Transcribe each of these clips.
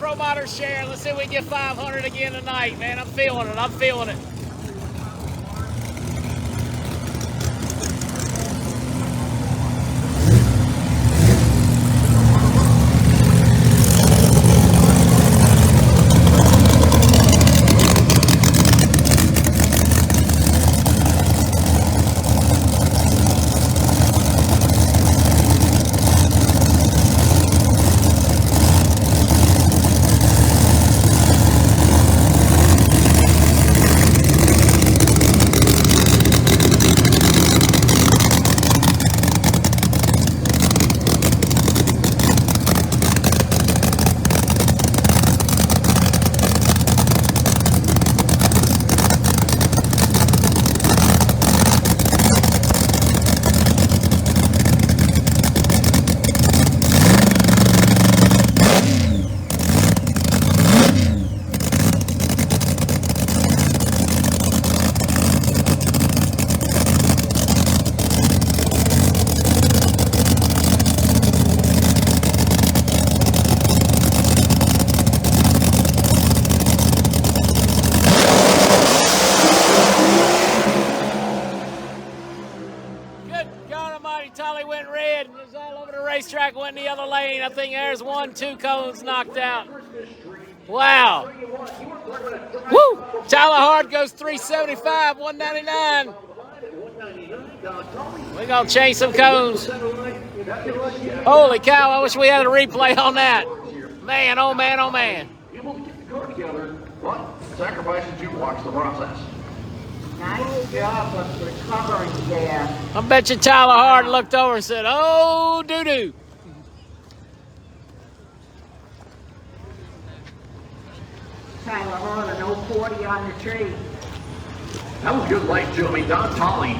ProMod share. Let's see if we can get 500 again tonight, man. I'm feeling it. I'm feeling it. Tolly went red. It was all over the racetrack, went in the other lane. I think there's 1, 2 cones knocked out. Wow. Woo! Tyler Hard goes 375, 199. We're going to change some cones. Holy cow, I wish we had a replay on that. Man, oh man, oh man. Sacrificing to watch the process. Nice job of recovering there. I bet you Tyler Hard looked over and said, oh, doo-doo. Tyler Hard, an 040 on the tree. That was good light, too. I mean, Don Tolley,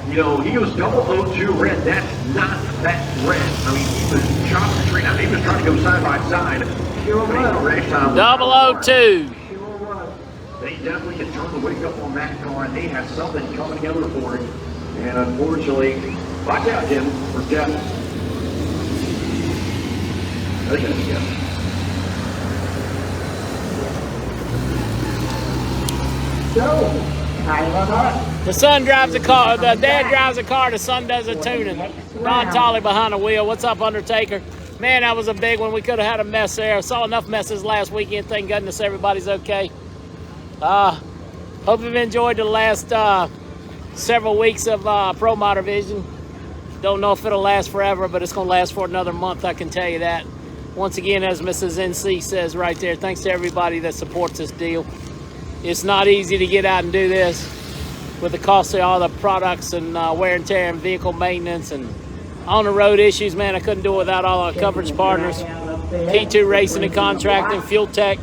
you know, he was double 02 red. That's not that red. I mean, he was chopping the tree. I mean, he was trying to go side by side. Sure was. 002. They definitely can turn the wake up on that car, and they have something coming together for it. And unfortunately, watch out, Jim, for Jeff. I think that's Jeff. The son drives a car, the dad drives a car, the son does a tuning. Don Tolley behind the wheel. What's up, Undertaker? Man, that was a big one. We could have had a mess there. I saw enough messes last weekend. Thank goodness everybody's okay. Hope you've enjoyed the last several weeks of ProMod Vision. Don't know if it'll last forever, but it's going to last for another month, I can tell you that. Once again, as Mrs. NC says right there, thanks to everybody that supports this deal. It's not easy to get out and do this with the cost of all the products and wear and tear and vehicle maintenance and on-the-road issues, man. I couldn't do it without all our coverage partners. P2 Racing and Contracting, Fuel Tech,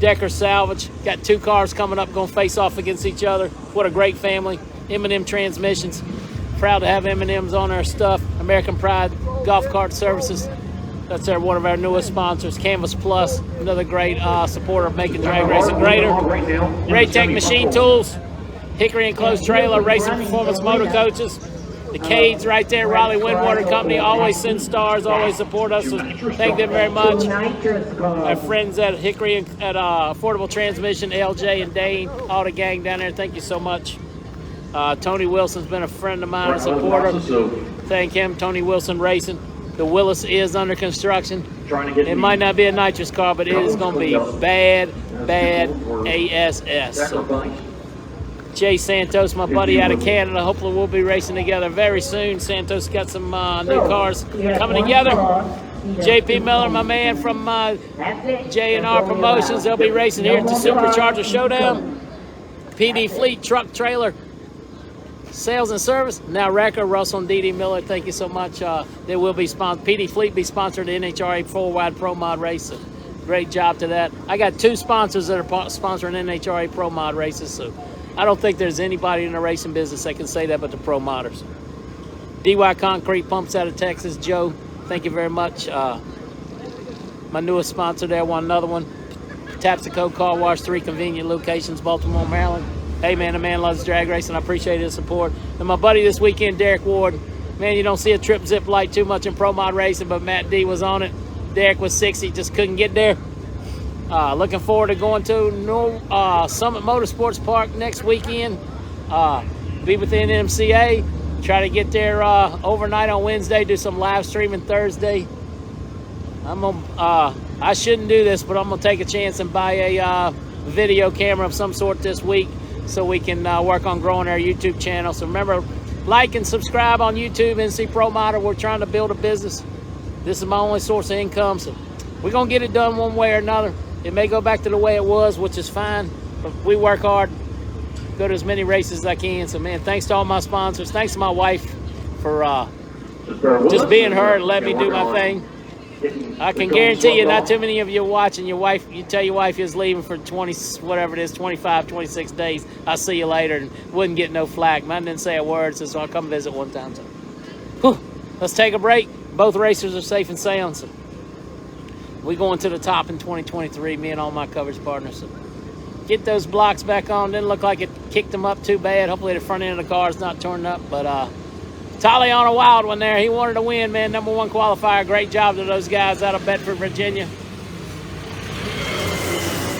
Decker Salvage. Got 2 cars coming up, going to face off against each other. What a great family. M&M Transmissions. Proud to have M&M's on our stuff. American Pride Golf Cart Services. That's one of our newest sponsors. Canvas Plus, another great supporter of making drag racing greater. Great Tech Machine Tools. Hickory Enclosed Trailer, Racing Performance Motor Coaches. The Cades right there, Riley Windwater Company, always send stars, always support us, so thank them very much. Our friends at Hickory, at Affordable Transmission, LJ and Dane, all the gang down there, thank you so much. Tony Wilson's been a friend of mine, a supporter. Thank him, Tony Wilson Racing. The Willis is under construction. It might not be a nitrous car, but it is going to be bad, bad ASS. So, Jay Santos, my buddy out of Canada. Hopefully we'll be racing together very soon. Santos got some new cars coming together. JP Miller, my man from J&R Promotions. They'll be racing here at the Supercharger Showdown. PD Fleet Truck Trailer Sales and Service. Now Wrecker, Russell and D.D. Miller, thank you so much. They will be sponsored. PD Fleet be sponsored the NHRA 4-wide ProMod race. So great job to that. I got 2 sponsors that are sponsoring NHRA ProMod races. So I don't think there's anybody in the racing business that can say that but the Pro-Modders. DY Concrete Pumps out of Texas. Joe, thank you very much. My newest sponsor there, another one. Tapsico Car Wash, 3 convenient locations, Baltimore, Maryland. Hey, man, the man loves drag racing. I appreciate his support. And my buddy this weekend, Derek Ward. Man, you don't see a trip zip light too much in ProMod racing, but Matt D was on it. Derek was 60, just couldn't get there. Looking forward to going to Summit Motorsports Park next weekend. Be with the NMCA. Try to get there overnight on Wednesday. Do some live streaming Thursday. I shouldn't do this, but I'm gonna take a chance and buy a video camera of some sort this week so we can work on growing our YouTube channel. So remember, like and subscribe on YouTube, NC ProMod. We're trying to build a business. This is my only source of income, so we're gonna get it done one way or another. It may go back to the way it was, which is fine, but we work hard, go to as many races as I can. So man, thanks to all my sponsors. Thanks to my wife for just being her and letting me do my thing. I can guarantee you not too many of you watching. Your wife, you tell your wife you're leaving for 20, whatever it is, 25, 26 days. I'll see you later, and wouldn't get no flack. Man didn't say a word, so I'll come visit one time. So, whew, let's take a break. Both racers are safe and sound. So we going to the top in 2023, me and all my coverage partners. So get those blocks back on. Didn't look like it kicked them up too bad. Hopefully the front end of the car is not torn up, but Tolly on a wild one there. He wanted to win, man. #1 qualifier. Great job to those guys out of Bedford, Virginia.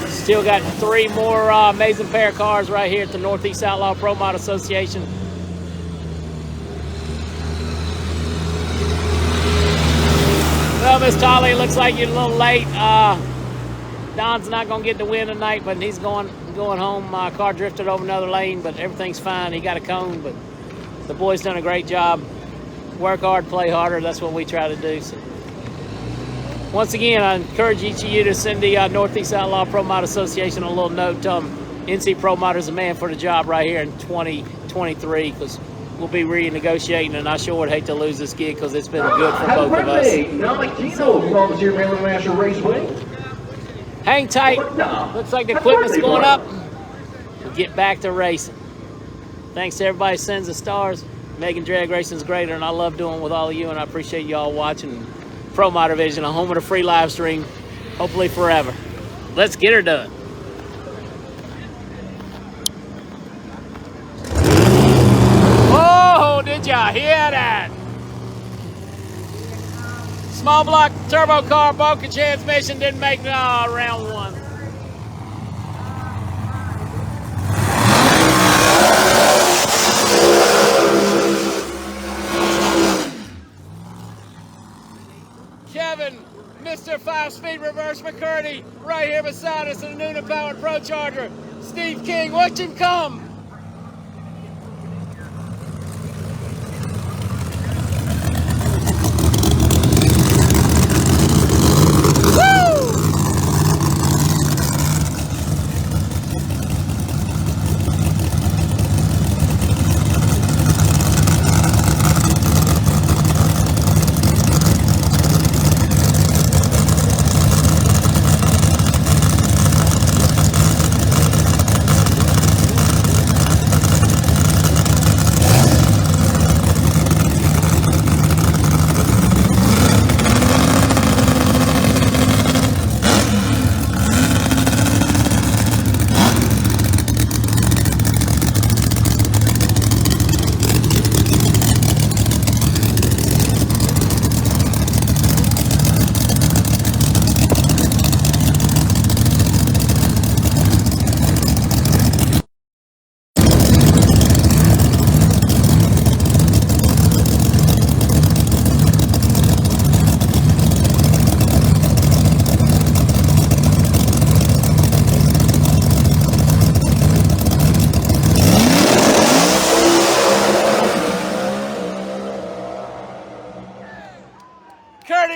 Still got 3 more amazing pair of cars right here at the Northeast Outlaw ProMod Association. Well, Miss Tolly, looks like you're a little late. Don's not going to get the win tonight, but he's going home. My car drifted over another lane, but everything's fine. He got a cone, but the boy's done a great job. Work hard, play harder. That's what we try to do. So, once again, I encourage each of you to send the Northeast Outlaw ProMod Association a little note. Tell them NC ProMod is the man for the job right here in 2023, because we'll be renegotiating, and I sure would hate to lose this gig because it's been good for both of us. Raceway. Hang tight. Looks like the equipment's going up. We'll get back to racing. Thanks to everybody who sends the stars. Making drag racing's greater, and I love doing it with all of you, and I appreciate you all watching ProMod Vision, a home of the free live stream, hopefully forever. Let's get her done. Oh, did y'all hear that? Small block turbo car, broken transmission, didn't make round 1. Kevin, Mr. 5-speed reverse McCurdy, right here beside us in a Noonan powered Pro Charger. Steve King, watch him come.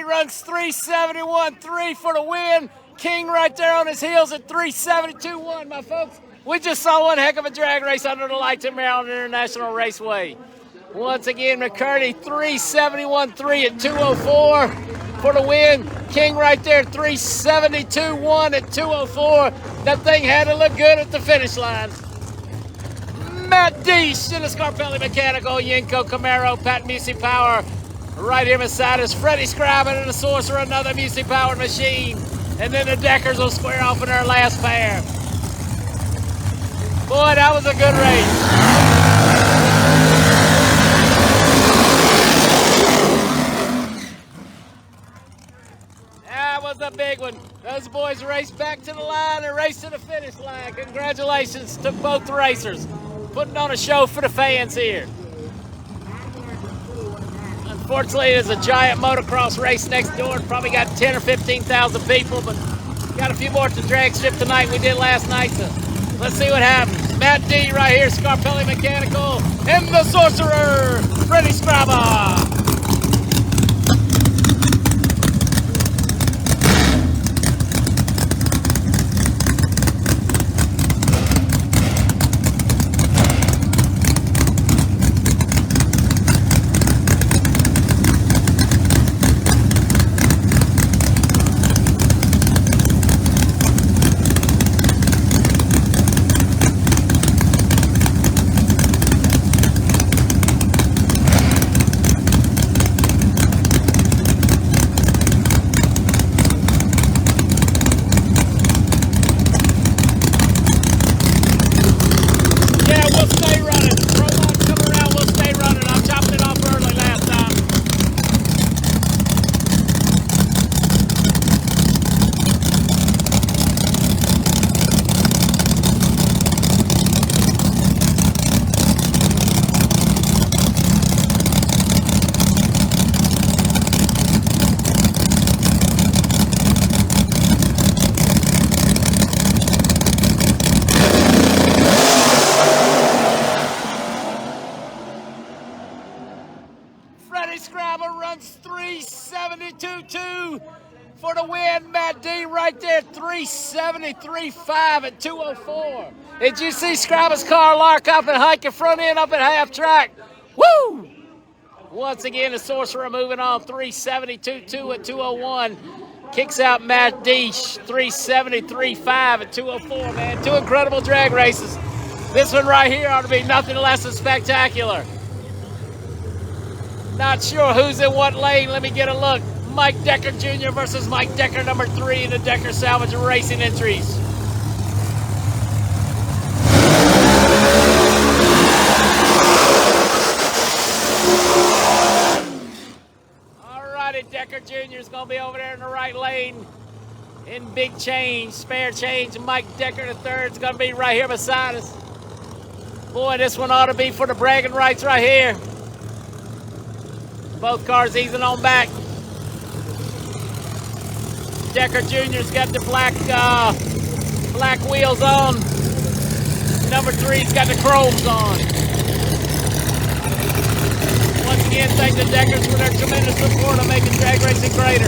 Runs 371.3 for the win. King right there on his heels at 372.1, my folks. We just saw one heck of a drag race under the lights at Maryland International Raceway. Once again, McCurdy 371.3 at 204 for the win. King right there 372.1 at 204. That thing had to look good at the finish line. Matt D, Dennis Scarpelli Mechanical, Yenko Camaro, Pat Musi Power. Right here beside us, Freddie Scribin and the Sorcerer, another Musi-powered machine. And then the Deckers will square off in their last pair. Boy, that was a good race. That was a big one. Those boys raced back to the line and raced to the finish line. Congratulations to both racers. Putting on a show for the fans here. Unfortunately, there's a giant motocross race next door. It probably got 10 or 15,000 people, but got a few more at the drag strip tonight than we did last night, so let's see what happens. Matt D right here, Scarpelli Mechanical, and the Sorcerer, Freddie Scrabba. Runs 372.2 for the win. Matt D right there, 373.5 at 204. Did you see Scrabba's car lark up and hike your front end up at half track? Woo! Once again, the Sorcerer moving on, 372.2 at 201. Kicks out Matt D, 373.5 at 204, man. Two incredible drag races. This one right here ought to be nothing less than spectacular. Not sure who's in what lane. Let me get a look. Mike Decker Jr. versus Mike Decker, number 3 in the Decker Salvage Racing entries. All righty, Decker Jr. is going to be over there in the right lane in big change, spare change. Mike Decker III is going to be right here beside us. Boy, this one ought to be for the bragging rights right here. Both cars easing on back. Decker Jr.'s got the black wheels on. Number 3's got the chromes on. Once again, thank the Deckers for their tremendous support of making drag racing greater.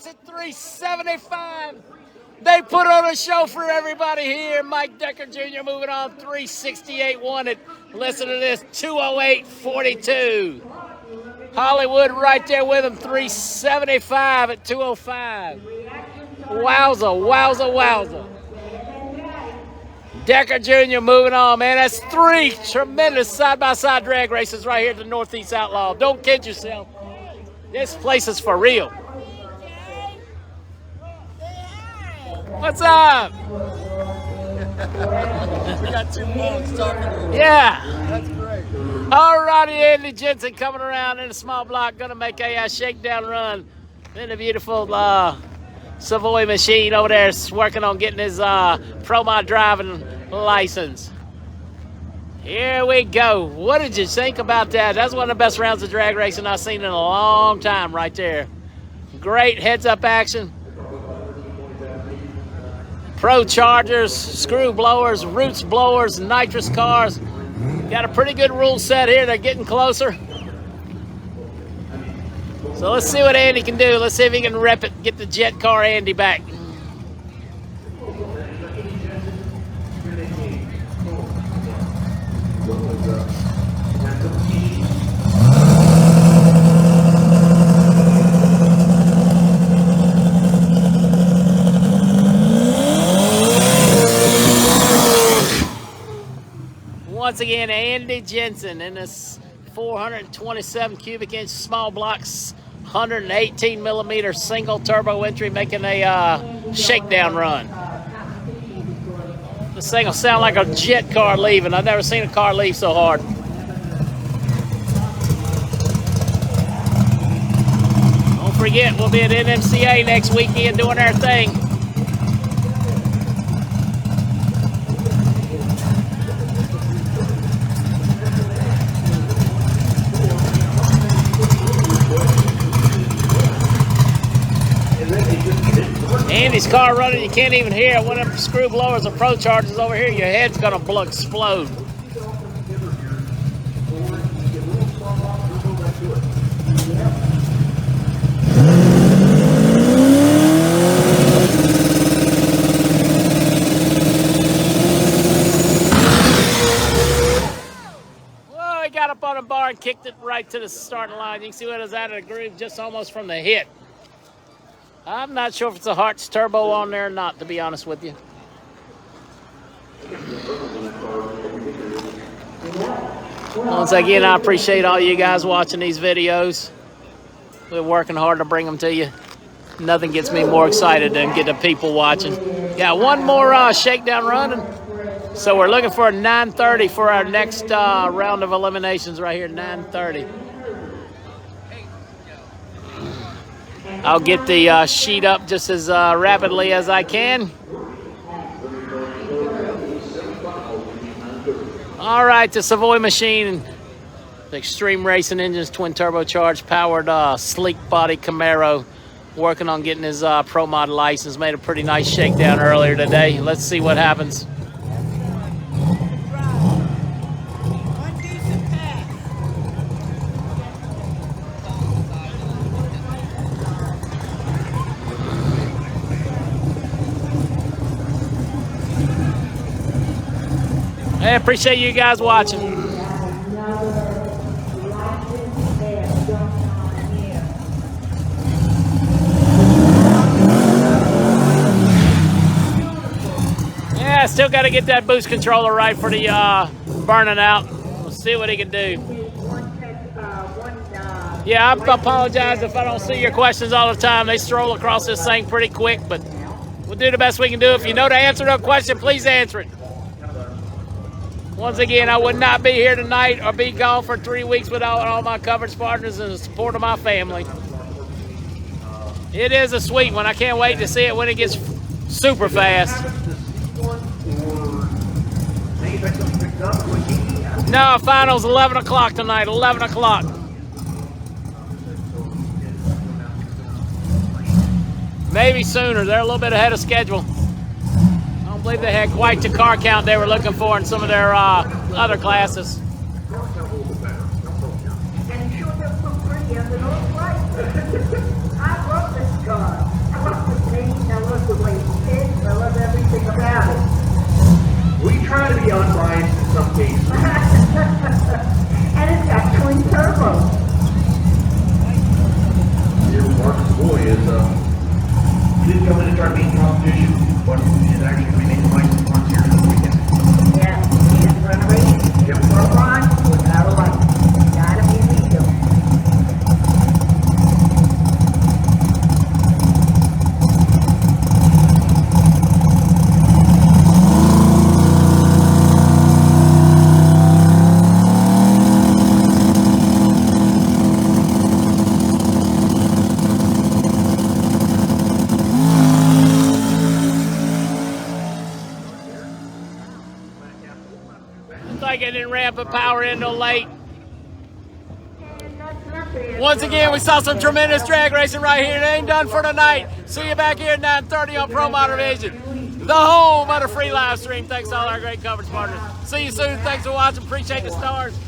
At 375. They put on a show for everybody here. Mike Decker Jr. moving on 368.1 at, listen to this, 208.42. Hollywood right there with him, 375 at 205. Wowza, wowza, wowza. Decker Jr. moving on, man. That's 3 tremendous side-by-side drag races right here at the Northeast Outlaw. Don't kid yourself. This place is for real. What's up? We got two monks talking to you. Yeah. That's great. Alrighty, Andy Jensen coming around in a small block, gonna make a shakedown run in the beautiful Savoy machine over there, working on getting his ProMod driving license. Here we go. What did you think about that? That's one of the best rounds of drag racing I've seen in a long time right there. Great heads-up action. Pro chargers, screw blowers, roots blowers, nitrous cars. Got a pretty good rule set here. They're getting closer. So let's see what Andy can do. Let's see if he can rep it, get the jet car Andy back. Once again, Andy Jensen in this 427 cubic inch small blocks, 118 millimeter single turbo entry, making a shakedown run. This thing will sound like a jet car leaving. I've never seen a car leave so hard. Don't forget, we'll be at NMCA next weekend doing our thing. Andy's car running, you can't even hear it. One of them screw blowers or pro chargers over here, your head's gonna explode. Well, he got up on a bar and kicked it right to the starting line. You can see what is out of the groove just almost from the hit. I'm not sure if it's a Hart's turbo on there or not, to be honest with you. Once again, I appreciate all you guys watching these videos. We're working hard to bring them to you. Nothing gets me more excited than get the people watching. Got one more shakedown running. So we're looking for a 9:30 for our next round of eliminations right here, 9:30. I'll get the sheet up just as rapidly as I can. All right, the Savoy machine, the Extreme Racing Engines, twin turbocharged, powered sleek body Camaro, working on getting his ProMod license. Made a pretty nice shakedown earlier today. Let's see what happens. I appreciate you guys watching. Yeah, still got to get that boost controller right for the burning out. We'll see what he can do. Yeah, I apologize if I don't see your questions all the time. They stroll across this thing pretty quick, but we'll do the best we can do. If you know the answer to a question, please answer it. Once again, I would not be here tonight or be gone for 3 weeks without all my coverage partners and the support of my family. It is a sweet one. I can't wait to see it when it gets super fast. No, finals 11 o'clock tonight, 11 o'clock. Maybe sooner. They're a little bit ahead of schedule. I believe they had quite the car count they were looking for in some of their other classes. And sure they're so pretty under those lights. I love this car. I love the paint, I love the way it fits, I love everything about it. We try to be unbiased in some cases. And it's got twin turbo. Here, Marcus Boy is he didn't come in and try to beat competition, but he's actually going to be making license runs here this weekend. Yeah, he's run a race. Yep. For a run without a license. Gotta be legal. make it in ramp and power in no late. And that's nothing. Once again, we saw some tremendous drag racing right here. It ain't done for tonight. See you back here at 9:30 on ProMod Vision, the home of the free live stream. Thanks to all our great coverage partners. See you soon. Thanks for watching. Appreciate the stars.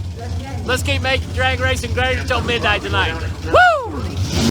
Let's keep making drag racing great until midnight tonight. Woo!